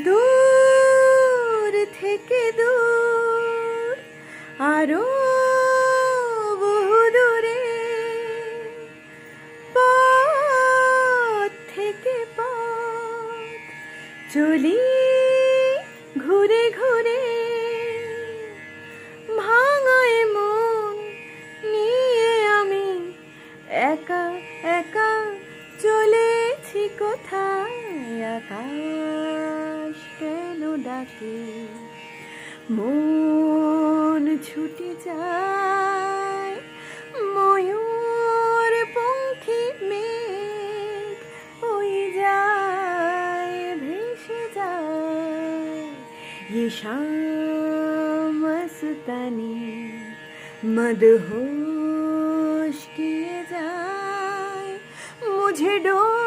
দূর থেকে দূর আরো বহু দূরে, পথ থেকে পথ চলি ঘুরে ঘুরে, ভাঙায় মন নিয়ে আমি একা একা চলেছি কোথায়। আকাশ কেন ডাকে, মন ছুটে যায়, ময়ূর পঙ্খী মেঘ ওই যায় ভেসে যায়। ये शाम मस्तानी मदहोश किए जाए, मुझे डोर